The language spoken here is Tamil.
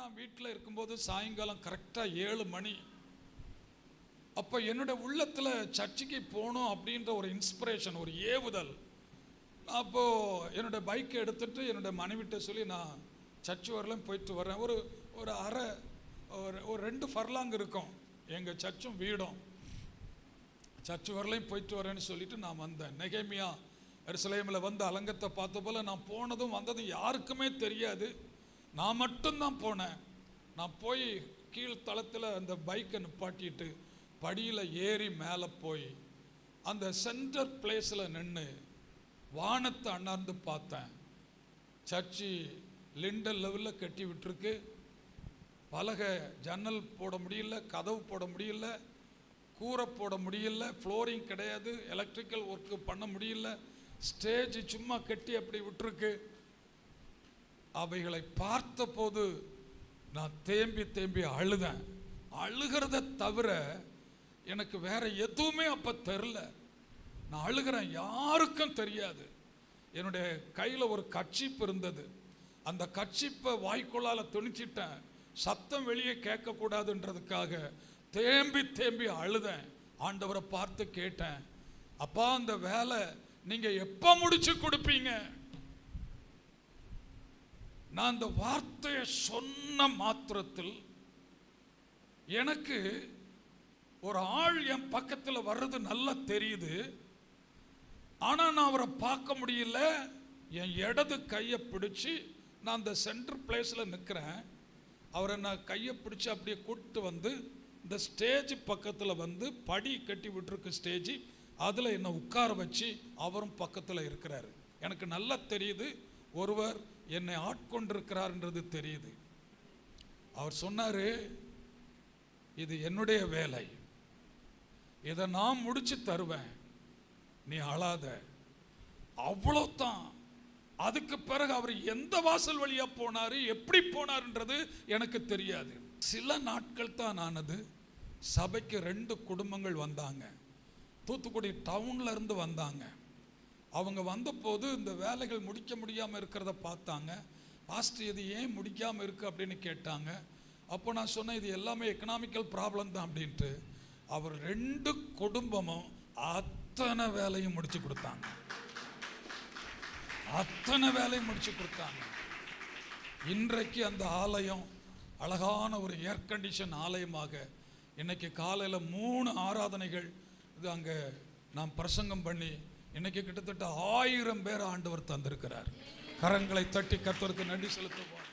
நான் வீட்டில் இருக்கும்போது சாயங்காலம் கரெக்டாக 7 மணி. அப்போ என்னோட உள்ளத்தில் சர்ச்சுக்கு போகணும் அப்படின்ற ஒரு இன்ஸ்பிரேஷன், ஒரு ஏவுதல். அப்போது என்னோட பைக்கை எடுத்துகிட்டு என்னோட மனைவிட்ட சொல்லி நான் சர்ச்சு வரலாம் போயிட்டு வரேன். ஒரு அரை ஒரு 2 ஃபர்லாங் இருக்கும் எங்கள் சர்ச்சும் வீடும். சர்ச்சு வரலையும் போயிட்டு வரேன்னு சொல்லிட்டு நான் வந்தேன். நெகேமியா எருசலேமில் வந்து அலங்கத்தை பார்த்த போல் நான் போனதும் வந்ததும் யாருக்குமே தெரியாது. நான் மட்டும்தான் போனேன். நான் போய் கீழ்த்தளத்தில் அந்த பைக்கை நிப்பாட்டிட்டு படியில் ஏறி மேலே போய் அந்த சென்டர் பிளேஸில் நின்று வானத்தை அண்ணாந்து பார்த்தேன். சர்ச்சு லிண்டல் லெவலில் கட்டி விட்டுருக்கு. பலகை ஜன்னல் போட முடியல, கதவு போட முடியல, கூரை போட முடியல, ஃப்ளோரிங் கிடையாது, எலக்ட்ரிக்கல் ஒர்க்கு பண்ண முடியல, ஸ்டேஜ் சும்மா கட்டி அப்படி விட்டுருக்கு. அவைகளை பார்த்த போது நான் தேம்பி தேம்பி அழுதேன். அழுகிறத தவிர எனக்கு வேற எதுவுமே அப்போ தெரில. நான் அழுகிறேன், யாருக்கும் தெரியாது. என்னுடைய கையில் ஒரு கர்ச்சீப் இருந்தது. அந்த கர்ச்சீப்பை வாய்க்குள்ளால் துணிச்சிட்டேன். சத்தம் வெளியே கேட்கக்கூடாதுன்றதுக்காக தேம்பி தேம்பி அழுதேன். ஆண்டவரை பார்த்து கேட்டேன், அப்பா அந்த வேலை நீங்கள் எப்போ முடிச்சு கொடுப்பீங்க? நான் அந்த வார்த்தையை சொன்ன மாத்திரத்தில் எனக்கு ஒரு ஆள் என் பக்கத்தில் வர்றது நல்லா தெரியுது. ஆனால் நான் அவரை பார்க்க முடியல. என் இடது கையை பிடிச்சி நான் அந்த சென்டர் பிளேஸில் நிற்கிறேன். அவரை நான் கையை பிடிச்சி அப்படியே கூப்பிட்டு வந்து இந்த ஸ்டேஜ் பக்கத்தில் வந்து படி கட்டி விட்டுருக்கு ஸ்டேஜ், அதில் என்னை உட்கார வச்சு அவரும் பக்கத்தில் இருக்கிறாரு. எனக்கு நல்லா தெரியுது ஒருவர் என்னை ஆட்கொண்டிருக்கிறார்ன்றது தெரியுது. அவர் சொன்னார், இது என்னுடைய வேலை, இதை நான் முடிச்சு தருவேன், நீ அழாத. அவ்வளோதான். அதுக்கு பிறகு அவர் எந்த வாசல் வழியா போனாரு, எப்படி போனார்ன்றது எனக்கு தெரியாது. சில நாட்கள் தான் ஆனது. சபைக்கு 2 குடும்பங்கள் வந்தாங்க. தூத்துக்குடி டவுன்ல இருந்து வந்தாங்க. அவங்க வந்தபோது இந்த வேலைகள் முடிக்க முடியாமல் இருக்கிறத பார்த்தாங்க. பாஸ்டர் இது ஏன் முடிக்காமல் இருக்கு அப்படின்னு கேட்டாங்க. அப்போ நான் சொன்னேன், இது எல்லாமே எக்கனாமிக்கல் ப்ராப்ளம் தான் அப்படின்ட்டு. அவர் 2 குடும்பமும் அத்தனை வேலையும் முடிச்சு கொடுத்தாங்க. அத்தனை வேலையும் முடிச்சு கொடுத்தாங்க. இன்றைக்கு அந்த ஆலயம் அழகான ஒரு ஏர் கண்டிஷன் ஆலயமாக, இன்னைக்கு காலையில் 3 ஆராதனைகள் இது அங்கே நாம் பிரசங்கம் பண்ணி இன்னைக்கு கிட்டத்தட்ட 1000 பேர் ஆண்டவர் தந்திருக்கிறார். கரங்களை தட்டி கர்த்தருக்கு நன்றி செலுத்துவோம்.